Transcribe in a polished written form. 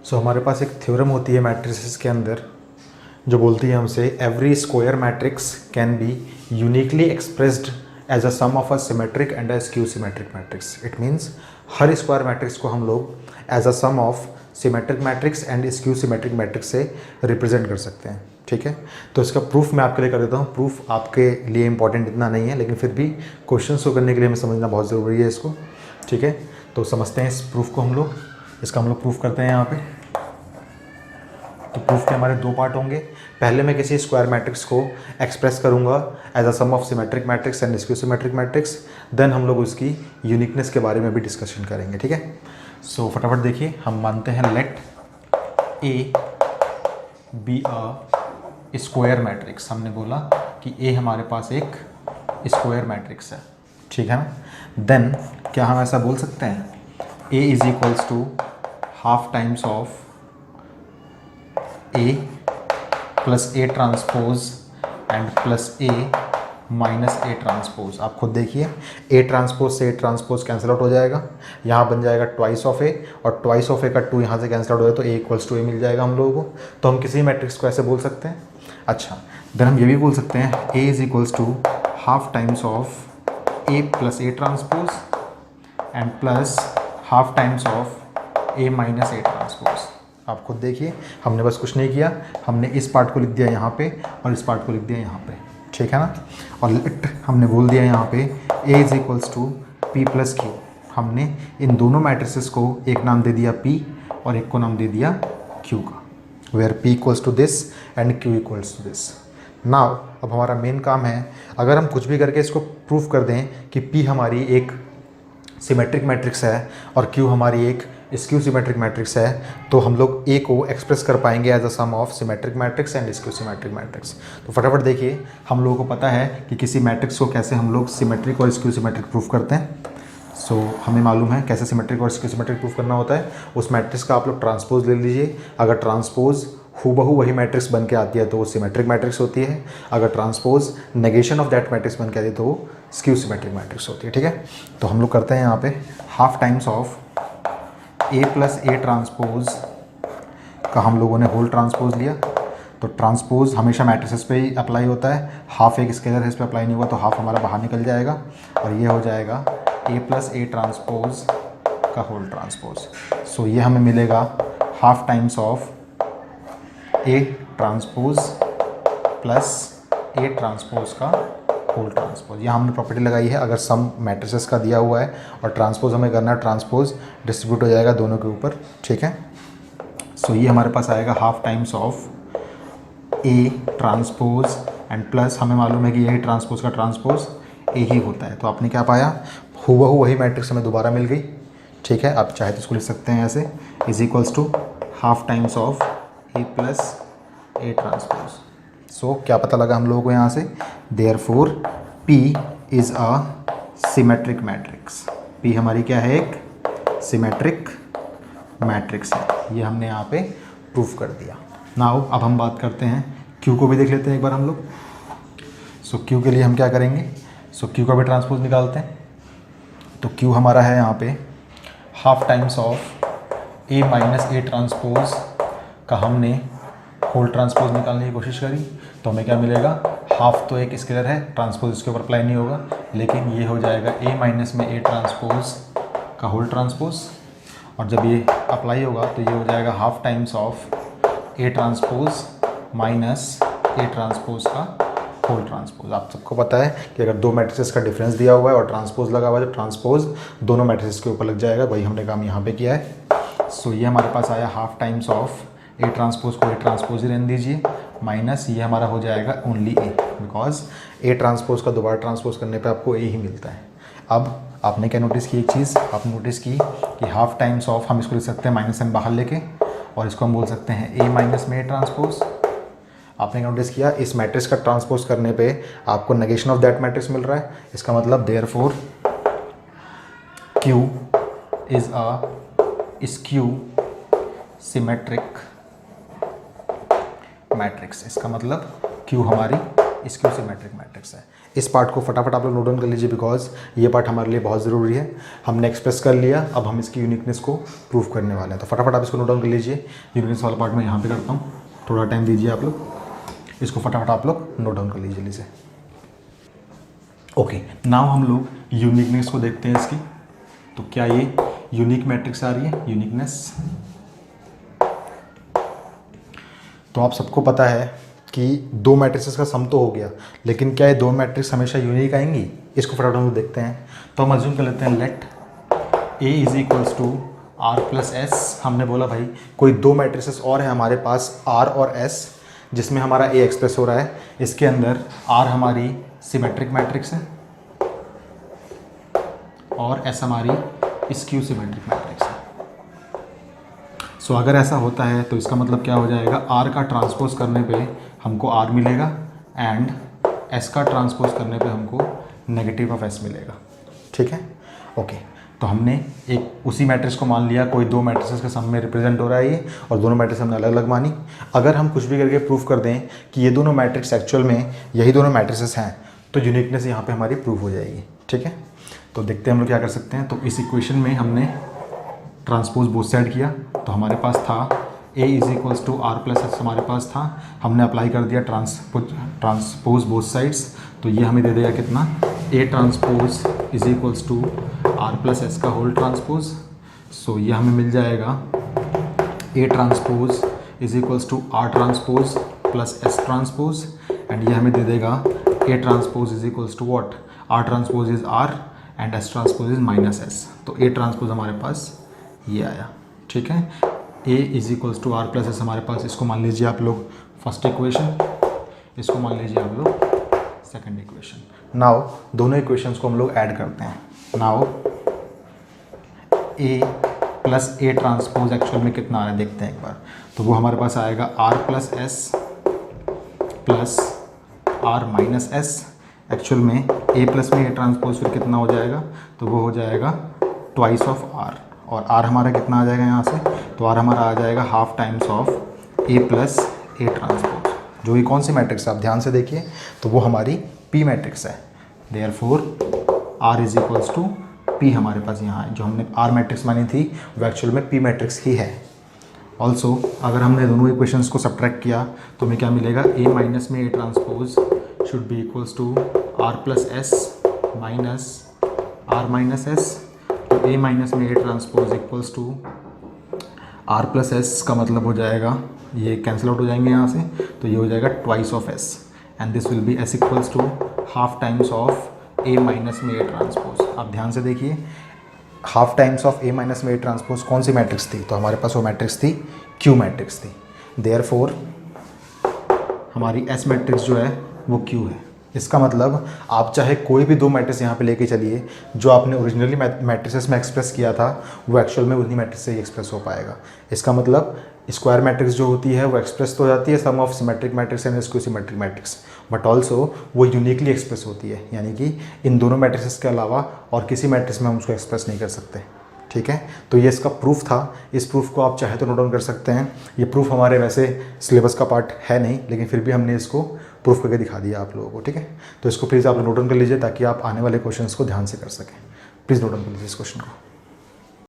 सो हमारे पास एक थ्योरम होती है मैट्रिसेस के अंदर जो बोलती है हमसे every square matrix can be uniquely expressed as a sum of a symmetric and a skew symmetric matrix. It means हर स्क्वायर मैट्रिक्स को हम लोग as a sum of symmetric matrix and skew symmetric matrix से represent कर सकते हैं। ठीक है, तो इसका प्रूफ मैं आपके लिए कर देता हूँ। प्रूफ आपके लिए इंपॉर्टेंट इतना नहीं है, लेकिन फिर भी क्वेश्चन को करने के लिए हमें समझना बहुत ज़रूरी है इसको। ठीक है, तो समझते हैं इस प्रूफ को हम लोग। इसका हम लोग प्रूफ करते हैं यहाँ पे। तो प्रूफ के हमारे दो पार्ट होंगे। पहले मैं किसी स्क्वायर मैट्रिक्स को एक्सप्रेस करूँगा as a sum of symmetric matrix and skew symmetric matrix. Then हम लोग उसकी यूनिकनेस के बारे में भी डिस्कशन करेंगे। ठीक है, सो फटाफट देखिए, हम मानते हैं let A be a square matrix. हमने बोला कि ए हमारे पास एक स्क्वायर मैट्रिक्स है। ठीक है ना, देन क्या हम ऐसा बोल सकते हैं A is equals to half times of A plus A transpose and plus A minus A transpose. आप खुद देखिए, ए ट्रांसपोज से ए ट्रांसपोज कैंसिल आउट हो जाएगा, यहाँ बन जाएगा ट्वाइस ऑफ ए, और ट्वाइस ऑफ ए का 2 यहाँ से कैंसिल आउट हो जाए तो ए इक्वल्स टू ए मिल जाएगा हम लोगों को। तो हम किसी मैट्रिक्स को ऐसे बोल सकते हैं। अच्छा, देन हम ये भी बोल सकते हैं A is equals to half times of A plus A transpose and plus half times of A minus A transpose. आप खुद देखिए, हमने बस कुछ नहीं किया, हमने इस पार्ट को लिख दिया यहाँ पे और इस पार्ट को लिख दिया यहाँ पे। ठीक है ना, और लेट हमने बोल दिया यहाँ पे A is equals to P plus Q. हमने इन दोनों मैट्रिसेस को एक नाम दे दिया पी और एक को नाम दे दिया क्यू का, where P equals to this and Q equals to this. Now अब हमारा मेन काम है, अगर हम कुछ भी करके इसको प्रूफ कर दें कि पी हमारी एक सिमेट्रिक मैट्रिक्स है और क्यू हमारी एक स्क्यू सिमेट्रिक मैट्रिक्स है, तो हम लोग ए को एक्सप्रेस कर पाएंगे as a sum of symmetric matrix and skew symmetric matrix. तो फटाफट देखिए, हम लोगों को पता है कि किसी मैट्रिक्स को कैसे हम लोग सिमेट्रिक और स्क्यू सिमेट्रिक प्रूफ करते हैं। सो हमें मालूम है कैसे सिमेट्रिक और स्क्यू सिमेट्रिक प्रूफ करना होता है। उस मैट्रिक्स का आप लोग ट्रांसपोज ले लीजिए। अगर ट्रांसपोज हूबहू वही मैट्रिक्स बन के आती है तो वो सिमेट्रिक मैट्रिक्स होती है। अगर transpose negation of that matrix बन के आती है तो वो स्क्यू सिमेट्रिक मैट्रिक्स होती है। ठीक है, तो हम लोग करते हैं यहाँ पे half times of A plus A transpose का हम लोगों ने होल ट्रांसपोज लिया। तो ट्रांसपोज हमेशा मैट्रिसेस पे ही अप्लाई होता है। हाफ एक स्केलर है, इस पर अप्लाई नहीं हुआ तो हाफ हमारा बाहर निकल जाएगा और ये हो जाएगा ए प्लस ए ट्रांसपोज का होल ट्रांसपोज। सो ये हमें मिलेगा half times of A transpose plus A transpose का होल ट्रांसपोज। यहाँ हमने प्रॉपर्टी लगाई है, अगर सम मैट्रिसेस का दिया हुआ है और ट्रांसपोज हमें करना है, ट्रांसपोज डिस्ट्रीब्यूट हो जाएगा दोनों के ऊपर। ठीक है, सो ये हमारे पास आएगा half times of A transpose and plus हमें मालूम है कि यही ट्रांसपोज का ट्रांसपोज ए ही होता है। तो आपने क्या पाया, हूबहू वही मैट्रिक्स हमें दोबारा मिल गई। ठीक है, आप चाहे तो इसको लिख सकते हैं ऐसे, is equals to half times of A plus A transpose. So क्या पता लगा हम लोगों को यहाँ से, therefore P is a symmetric matrix. P हमारी क्या है, एक सिमेट्रिक मैट्रिक्स है। ये हमने यहाँ पे प्रूफ कर दिया। नाउ अब हम बात करते हैं Q को भी देख लेते हैं एक बार हम लोग। सो Q के लिए हम क्या करेंगे, सो Q का भी ट्रांसपोज निकालते हैं। तो Q हमारा है यहाँ पे half times of A minus A transpose का हमने होल ट्रांसपोज निकालने की कोशिश करी। तो हमें क्या मिलेगा, हाफ तो एक स्केलर है, ट्रांसपोज इसके ऊपर अप्लाई नहीं होगा, लेकिन ये हो जाएगा ए माइनस में ए ट्रांसपोज का होल ट्रांसपोज। और जब ये अप्लाई होगा तो ये हो जाएगा half times of A transpose minus A transpose का होल ट्रांसपोज। आप सबको पता है कि अगर दो मैट्रिसेस का डिफरेंस दिया हुआ है और ट्रांसपोज लगा हुआ है तो ट्रांसपोज दोनों मैट्रिसेस के ऊपर लग जाएगा। वही हमने काम यहाँ पे किया है। सो ये हमारे पास आया half times of A transpose को ए ट्रांसपोज ही रहने दीजिए, माइनस ये हमारा हो जाएगा only A, because A transpose का दोबारा ट्रांसपोज करने पे आपको ए ही मिलता है। अब आपने क्या नोटिस की, एक चीज़ आपने नोटिस की कि हाफ टाइम्स ऑफ हम इसको लिख सकते हैं माइनस एन बाहर लेके, और इसको हम बोल सकते हैं ए माइनस में ए ट्रांसपोज। आपने क्या नोटिस किया, इस मैट्रिक्स का ट्रांसपोज करने पे आपको नेगेशन ऑफ दैट मैट्रिक्स मिल रहा है। इसका मतलब therefore Q is a skew symmetric matrix. इसका मतलब Q हमारी स्क्यू सिमेट्रिक मैट्रिक्स है। इस पार्ट को फटाफट आप लोग नोट डाउन कर लीजिए, बिकॉज ये पार्ट हमारे लिए बहुत ज़रूरी है। हमने एक्सप्रेस कर लिया, अब हम इसकी यूनिकनेस को प्रूव करने वाले हैं। तो फटाफट आप इसको नोट डाउन कर लीजिए। यूनिकनेस वाला पार्ट मैं यहाँ पे करता हूँ, थोड़ा टाइम दीजिए आप लोग, इसको फटाफट आप लोग नोट डाउन कर लीजिए जल्दी से। ओके, नाउ हम लोग यूनिकनेस को देखते हैं इसकी। तो क्या ये यूनिक मैट्रिक्स आ रही है, यूनिकनेस। तो आप सबको पता है कि दो मैट्रिक्स का सम तो हो गया, लेकिन क्या ये दो मैट्रिक्स हमेशा यूनिक आएंगी? इसको फटाफट हम देखते हैं। तो हम अज्यूम कर लेते हैं let A is equals to R plus S. हमने बोला भाई कोई दो मैट्रिक्स और है हमारे पास R और S, जिसमें हमारा A एक्सप्रेस हो रहा है। इसके अंदर R हमारी सिमेट्रिक मैट्रिक्स है और S हमारी स्क्यू सिमेट्रिक मैट्रिक्स है। सो अगर ऐसा होता है तो इसका मतलब क्या हो जाएगा, R का ट्रांसपोज करने पे हमको R मिलेगा एंड S का ट्रांसपोज करने पे हमको नेगेटिव ऑफ S मिलेगा। ठीक है, ओके। तो हमने एक उसी मैट्रिक्स को मान लिया, कोई दो मैट्रिक्स के सम में रिप्रेजेंट हो रहा है ये, और दोनों मैट्रिक्स हमने अलग अलग मानी। अगर हम कुछ भी करके प्रूफ कर दें कि ये दोनों मैट्रिक्स एक्चुअल में यही दोनों मैट्रिक्स हैं, तो यूनिकनेस यहाँ पे हमारी प्रूफ हो जाएगी। ठीक है, तो देखते हैं हम लोग क्या कर सकते हैं। तो इस इक्वेशन में हमने ट्रांसपोज बोथ साइड किया, तो हमारे पास था A is equals to R plus S हमारे पास था, हमने अप्लाई कर दिया ट्रांसपोज बोथ साइड्स। तो ये हमें दे देगा कितना, A transpose is equals to R plus S का होल ट्रांसपोज। सो ये हमें मिल जाएगा A transpose is equals to R transpose plus S transpose, and ये हमें दे देगा A transpose is equals to what, R transpose is R and S transpose is minus S। तो A ट्रांसपोज हमारे पास ये आया। ठीक है, A is equals to R plus S हमारे पास, इसको मान लीजिए आप लोग फर्स्ट इक्वेशन, इसको मान लीजिए आप लोग सेकंड इक्वेशन। नाउ दोनों इक्वेशंस को हम लोग ऐड करते हैं। Now A plus A transpose actual में कितना आ रहा है देखते हैं एक बार। तो वो हमारे पास आएगा R plus S plus R minus S. Actual में A प्लस में A ट्रांसपोज फिर कितना हो जाएगा, तो वो हो जाएगा ट्वाइस ऑफ R, और R हमारा कितना आ जाएगा यहाँ से, तो R हमारा आ जाएगा half times of A plus A transpose. जो ये कौन सी मैट्रिक्स है आप ध्यान से देखिए, तो वो हमारी P मैट्रिक्स है। Therefore R is equals to P हमारे पास यहाँ है। जो हमने R मैट्रिक्स मानी थी वो एक्चुअल में P मैट्रिक्स ही है। ऑल्सो अगर हमने दोनों इक्वेशंस को सब्ट्रैक्ट किया तो हमें क्या मिलेगा, A माइनस में A transpose should be equals to R plus S minus R minus S. तो A माइनस में A transpose equals to R plus S का मतलब हो जाएगा, ये कैंसिल आउट हो जाएंगे यहाँ से, तो ये हो जाएगा twice of S, and this will be S equals to half times of A minus में A ट्रांसपोज। आप ध्यान से देखिए, half times of A minus में A ट्रांसपोज कौन सी मैट्रिक्स थी, तो हमारे पास वो मैट्रिक्स थी Q मैट्रिक्स थी। देयरफॉर हमारी S मैट्रिक्स जो है वो Q है। इसका मतलब आप चाहे कोई भी दो मैट्रिक्स यहाँ पे लेके चलिए, जो आपने ओरिजिनली मैट्रिसेस में एक्सप्रेस किया था वो एक्चुअल में उन्हीं मैट्रिक्स से ही एक्सप्रेस हो पाएगा। इसका मतलब स्क्वायर मैट्रिक्स जो होती है वो एक्सप्रेस तो हो जाती है sum of symmetric matrix and skew symmetric matrix, but also वो यूनिकली एक्सप्रेस होती है, यानी कि इन दोनों मैट्रिक्स के अलावा और किसी मैट्रिक्स में हम उसको एक्सप्रेस नहीं कर सकते। ठीक है, तो ये इसका प्रूफ था। इस प्रूफ को आप चाहे तो नोट डाउन कर सकते हैं। ये प्रूफ हमारे वैसे सिलेबस का पार्ट है नहीं, लेकिन फिर भी हमने इसको प्रूफ करके दिखा दिया आप लोगों को। ठीक है, तो इसको प्लीज़ आप नोट डाउन कर लीजिए ताकि आप आने वाले क्वेश्चंस को ध्यान से कर सकें। प्लीज़ नोट डाउन कर लीजिए इस क्वेश्चन को।